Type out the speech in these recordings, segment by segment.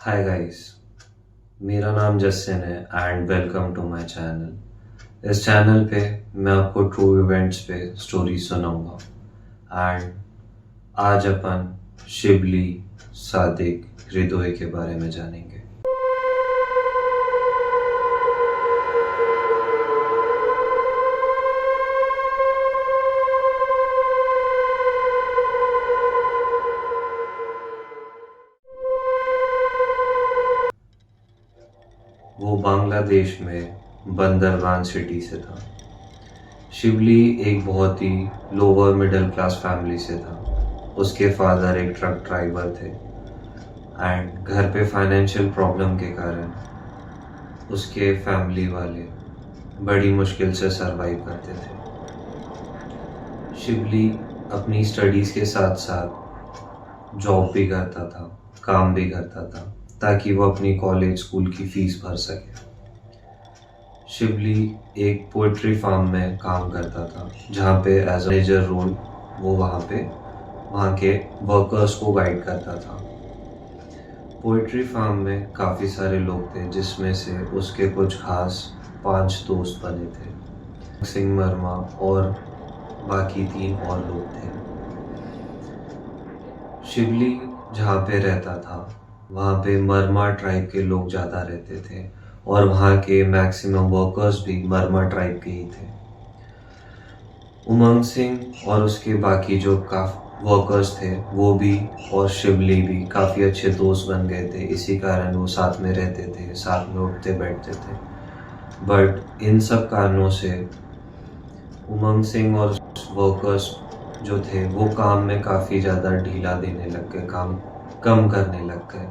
Hi guys, मेरा नाम Justin है and welcome to my channel. इस चैनल पे मैं आपको ट्रू इवेंट्स पे स्टोरी सुनाऊंगा एंड आज अपन शिबली, सादिक, हृदय के बारे में जानेंगे। वो बांग्लादेश में बंदरबान सिटी से था। शिबली एक बहुत ही लोअर मिडिल क्लास फैमिली से था। उसके फादर एक ट्रक ड्राइवर थे एंड घर पे फाइनेंशियल प्रॉब्लम के कारण उसके फैमिली वाले बड़ी मुश्किल से सरवाइव करते थे। शिबली अपनी स्टडीज़ के साथ साथ जॉब भी करता था, काम भी करता था ताकि वो अपनी कॉलेज स्कूल की फीस भर सके। शिबली एक पोइट्री फार्म में काम करता था जहाँ पे एज मैनेजर रोल वो वहाँ के वर्कर्स को गाइड करता था। पोइट्री फार्म में काफ़ी सारे लोग थे जिसमें से उसके कुछ खास 5 दोस्त बने थे। सिंह वर्मा और बाकी 3 और लोग थे। शिबली जहाँ पे रहता था वहाँ पे मरमा ट्राइब के लोग ज़्यादा रहते थे और वहाँ के मैक्सिमम वर्कर्स भी मरमा ट्राइब के ही थे। उमंग सिंह और उसके बाकी जो वर्कर्स थे वो भी और शिबली भी काफ़ी अच्छे दोस्त बन गए थे। इसी कारण वो साथ में रहते थे, साथ में उठते बैठते थे। बट इन सब कारणों से उमंग सिंह और वर्कर्स जो थे वो काम में काफ़ी ज़्यादा ढीला देने लग गए, काम कम करने लग गए।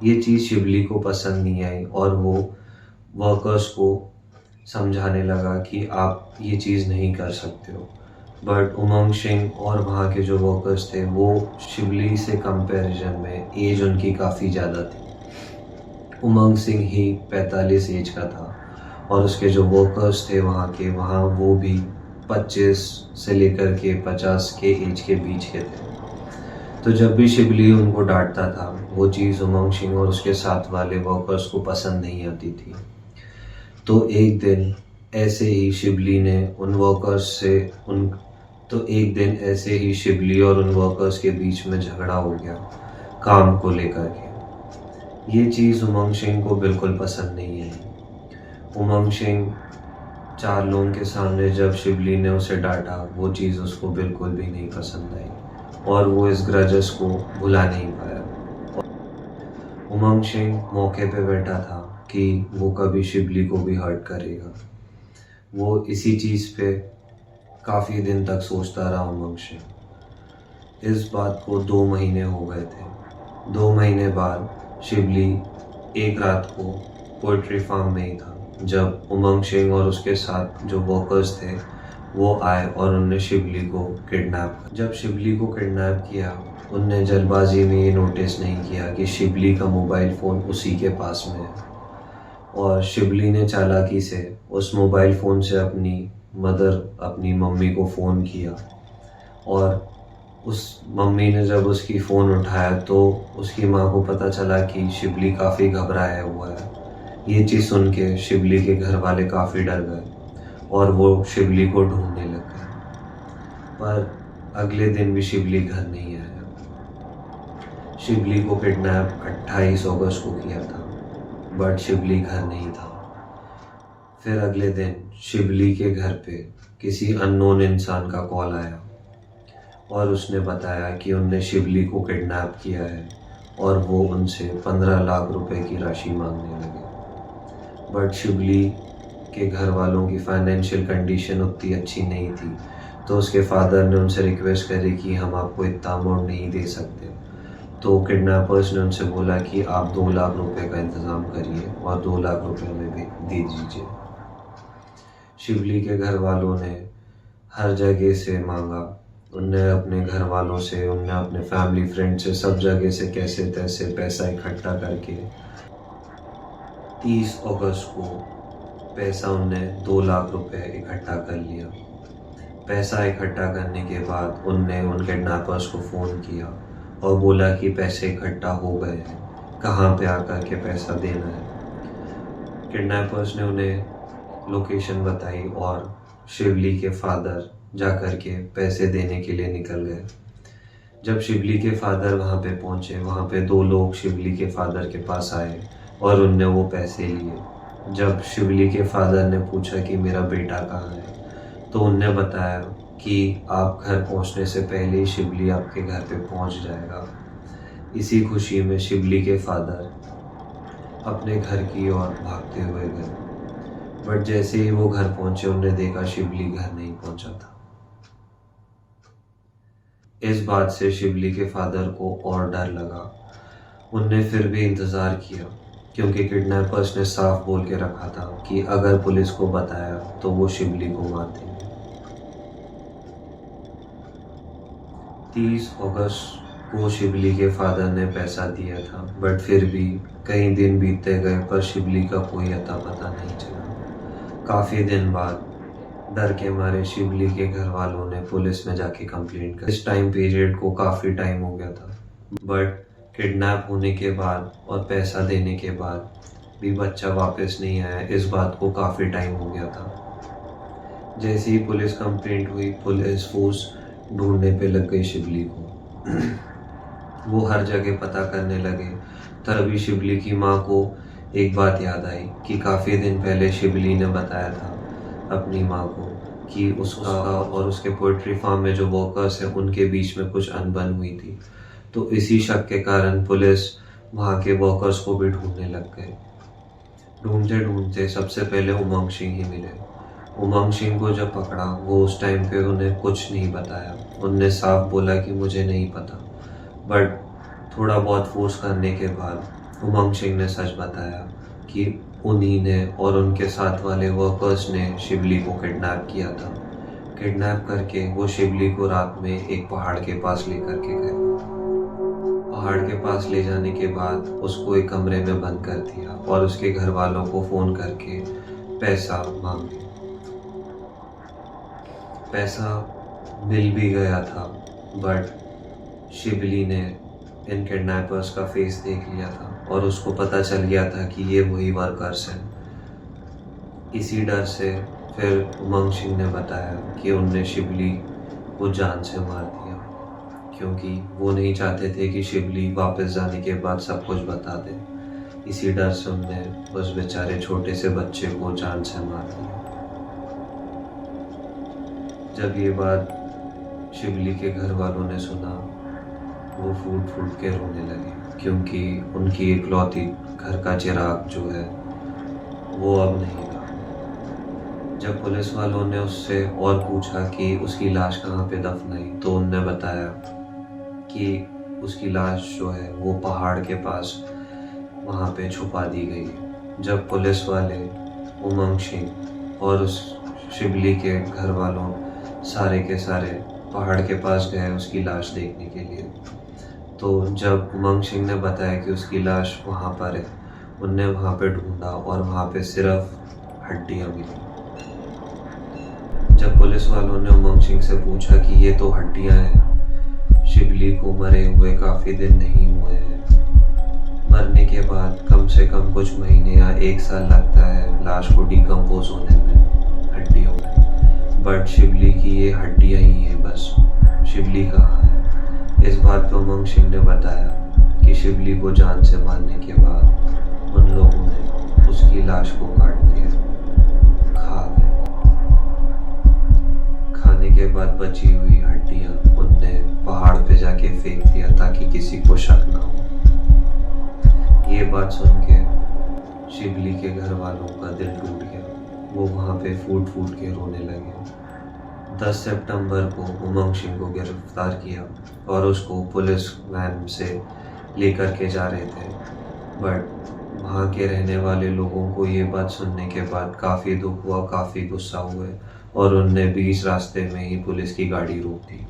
ये चीज़ शिबली को पसंद नहीं आई और वो वर्कर्स को समझाने लगा कि आप ये चीज़ नहीं कर सकते हो। बट उमंग सिंह और वहाँ के जो वर्कर्स थे वो शिबली से कंपैरिजन में एज उनकी काफ़ी ज़्यादा थी। उमंग सिंह ही 45 एज का था और उसके जो वर्कर्स थे वहाँ वो भी 25 से लेकर के 50 के एज के बीच के थे। तो जब भी शिबली उनको डांटता था वो चीज़ उमंग सिंह और उसके साथ वाले वर्कर्स को पसंद नहीं आती थी। तो एक दिन ऐसे ही शिबली और उन वर्कर्स के बीच में झगड़ा हो गया काम को लेकर के। ये चीज़ उमंग सिंह को बिल्कुल पसंद नहीं आई। उमंग सिंह 4 लोगों के सामने जब शिबली ने उसे डांटा वो चीज़ उसको बिल्कुल भी नहीं पसंद आई और वो इस ग्रजेस को भुला नहीं पाया। उमंग सिंह मौके पे बैठा था कि वो कभी शिबली को भी हर्ट करेगा। वो इसी चीज़ पे काफ़ी दिन तक सोचता रहा उमंग सिंह। इस बात को 2 महीने हो गए थे। 2 महीने बाद शिबली एक रात को पोइट्री फार्म में ही था जब उमंग सिंह और उसके साथ जो वर्कर्स थे वो आए और उनने शिबली को किडनैप। जब शिबली को किडनैप किया उनने जल्दबाजी में ये नोटिस नहीं किया कि शिबली का मोबाइल फ़ोन उसी के पास में है और शिबली ने चालाकी से उस मोबाइल फ़ोन से अपनी मम्मी को फ़ोन किया और उस मम्मी ने जब उसकी फ़ोन उठाया तो उसकी माँ को पता चला कि शिबली काफ़ी घबराया हुआ है। ये चीज़ सुन के शिबली के घर वाले काफ़ी डर गए और वो शिबली को ढूंढने लग गए। पर अगले दिन भी शिबली घर नहीं आया। शिबली को किडनैप 28 अगस्त को किया था बट शिबली घर नहीं था। फिर अगले दिन शिबली के घर पे किसी अननोन इंसान का कॉल आया और उसने बताया कि उनने शिबली को किडनैप किया है और वो उनसे 15 लाख रुपए की राशि मांगने लगे। बट शिबली के घर वालों की फाइनेंशियल कंडीशन उतनी अच्छी नहीं थी तो उसके फादर ने उनसे रिक्वेस्ट करी कि हम आपको इतना अमाउंट नहीं दे सकते। तो किडनैपर्स ने उनसे बोला कि आप 2 लाख रुपए का इंतज़ाम करिए और 2 लाख रुपए हमें भी दे दीजिए। शिबली के घर वालों ने हर जगह से मांगा। उनने अपने घर वालों से, उनने अपने फैमिली फ्रेंड से, सब जगह से कैसे तैसे पैसा इकट्ठा करके 30 अगस्त को उनने 2 लाख रुपए इकट्ठा कर लिया। पैसा इकट्ठा करने के बाद उनने उन किडनैपर्स को फ़ोन किया और बोला कि पैसे इकट्ठा हो गए हैं, कहाँ पे आकर के पैसा देना है। किडनैपर्स ने उन्हें लोकेशन बताई और शिवली के फादर जाकर के पैसे देने के लिए निकल गए। जब शिवली के फादर वहाँ पे पहुँचे, वहाँ पे 2 लोग शिवली के फादर के पास आए और उनने वो पैसे लिए। जब शिवली के फादर ने पूछा कि मेरा बेटा कहाँ है, तो उनने बताया कि आप घर पहुँचने से पहले ही शिवली आपके घर पे पहुँच जाएगा। इसी खुशी में शिवली के फादर अपने घर की ओर भागते हुए गए, बट जैसे ही वो घर पहुँचे उन्हें देखा शिवली घर नहीं पहुँचा था। इस बात से शिवली के फादर को और डर लगा। उनने फिर भी इंतज़ार किया, क्योंकि किडनैपर्स ने साफ बोल के रखा था कि अगर पुलिस को बताया तो वो शिवली को मार देंगे। 30 अगस्त को शिवली के फादर ने पैसा दिया था, बट फिर भी कई दिन बीतते गए पर शिवली का कोई अता पता नहीं चला। काफ़ी दिन बाद डर के मारे शिवली के घर वालों ने पुलिस में जाके कंप्लेंट कर। इस टाइम पीरियड को काफ़ी टाइम हो गया था, बट किडनैप होने के बाद और पैसा देने के बाद भी बच्चा वापस नहीं आया। इस बात को काफ़ी टाइम हो गया था। जैसे ही पुलिस कंप्लेंट हुई, पुलिस फोर्स ढूंढने पे लग गई शिवली को। वो हर जगह पता करने लगे। तभी शिवली की माँ को एक बात याद आई कि काफ़ी दिन पहले शिवली ने बताया था अपनी माँ को कि उसका और उसके पोल्ट्री फार्म में जो वर्कर्स हैं उनके बीच में कुछ अनबन हुई थी। तो इसी शक के कारण पुलिस वहाँ के वर्कर्स को भी ढूंढने लग गए। ढूंढते ढूंढते सबसे पहले उमंग सिंह ही मिले। उमंग सिंह को जब पकड़ा, वो उस टाइम पे उन्हें कुछ नहीं बताया। उनने साफ बोला कि मुझे नहीं पता, बट थोड़ा बहुत फोर्स करने के बाद उमंग सिंह ने सच बताया कि उन्हीं ने और उनके साथ वाले वर्कर्स ने शिवली को किडनैप किया था। किडनैप करके वो शिवली को रात में एक पहाड़ के पास लेकर के गए। पहाड़ के पास ले जाने के बाद उसको एक कमरे में बंद कर दिया और उसके घर वालों को फ़ोन करके पैसा मांगे। पैसा मिल भी गया था, बट शिवली ने इन किडनैपर्स का फेस देख लिया था और उसको पता चल गया था कि ये वही वर्कर्स हैं। इसी डर से फिर उमंग सिंह ने बताया कि उनने शिवली को जान से मार दिया, क्योंकि वो नहीं चाहते थे कि शिवली वापस जाने के बाद सब कुछ बता दे। इसी डर से उनने उस बेचारे छोटे से बच्चे को जान से मार दिया। जब ये बात शिवली के घर वालों ने सुना, वो फूट फूट के रोने लगे, क्योंकि उनकी इकलौती घर का चिराग जो है वो अब नहीं रहा। जब पुलिस वालों ने उससे और पूछा कि उसकी लाश कहाँ पे दफनाई, तो उनने बताया कि उसकी लाश जो है वो पहाड़ के पास वहाँ पे छुपा दी गई। जब पुलिस वाले उमंग सिंह और उस शिवली के घर वालों सारे के सारे पहाड़ के पास गए उसकी लाश देखने के लिए, तो जब उमंग सिंह ने बताया कि उसकी लाश वहाँ पर है, उनने वहाँ पे ढूंढा और वहाँ पे सिर्फ हड्डियाँ मिली। जब पुलिस वालों ने उमंग सिंह से पूछा कि ये तो हड्डियाँ हैं, शिवली को मरे हुए काफ़ी दिन नहीं हुए हैं, मरने के बाद कम से कम कुछ महीने या 1 साल लगता है लाश को डिकम्पोज होने में, हड्डियों में, बट शिवली की ये हड्डियाँ ही हैं बस। शिवली कहाँ है? इस बात पर उमंग सिंह ने बताया कि शिवली को जान से मारने के बाद उन लोगों ने उसकी लाश को काट के खा गए। खाने के बाद बची हुई हड्डियां उनने पहाड़ पे जाके फेंक दिया ताकि किसी को शक ना हो। ये बात सुन के शिवली के घर वालों का दिल टूट गया। वो वहाँ पे फूट फूट के रोने लगे। 10 सितंबर को उमंग सिंह को गिरफ्तार किया और उसको पुलिस वैन से लेकर के जा रहे थे, बट वहाँ के रहने वाले लोगों को ये बात सुनने के बाद काफ़ी दुख हुआ, काफ़ी गुस्सा हुए और उनने बीच रास्ते में ही पुलिस की गाड़ी रोक दी।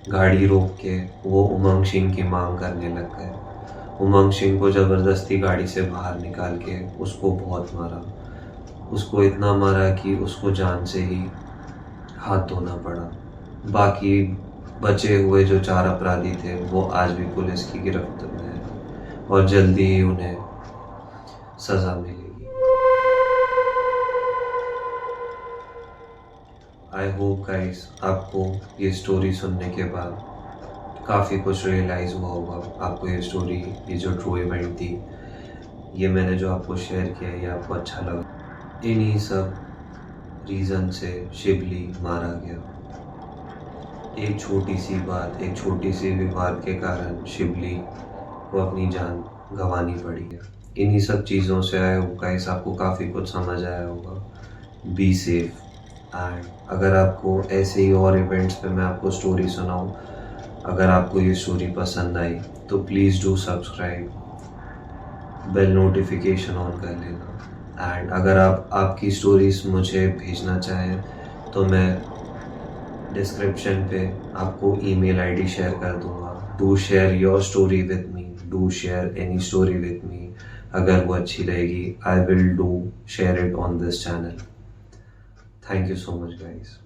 गाड़ी रोक के वो उमंग सिंह की मांग करने लग गए। उमंग सिंह को ज़बरदस्ती गाड़ी से बाहर निकाल के उसको बहुत मारा। उसको इतना मारा कि उसको जान से ही हाथ धोना पड़ा। बाकी बचे हुए जो 4 अपराधी थे वो आज भी पुलिस की गिरफ्त में हैं। और जल्दी ही उन्हें सज़ा मिलेगी। आई होप गाइस आपको ये स्टोरी सुनने के बाद काफ़ी कुछ रियलाइज़ हुआ होगा। आपको ये स्टोरी, ये जो ट्रू इवेंट थी, ये मैंने जो आपको शेयर किया, ये आपको अच्छा लगा। इन्हीं सब रीज़न से शिबली मारा गया। एक छोटी सी बात, एक छोटी सी विवाद के कारण शिबली को अपनी जान गंवानी पड़ी है। इन्हीं सब चीज़ों से आया होगा, इस आपको काफ़ी कुछ समझ आया होगा। Be safe. एंड अगर आपको ऐसे ही और इवेंट्स पे मैं आपको स्टोरी सुनाऊँ, अगर आपको ये स्टोरी पसंद आई तो please do subscribe, bell notification on कर लेना। एंड अगर आप आपकी स्टोरीज मुझे भेजना चाहें तो मैं डिस्क्रिप्शन पे आपको ईमेल आईडी शेयर कर दूंगा। Do share your story with me, do share any story with me. अगर वो अच्छी रहेगी, I will do share it on this channel. Thank you so much guys.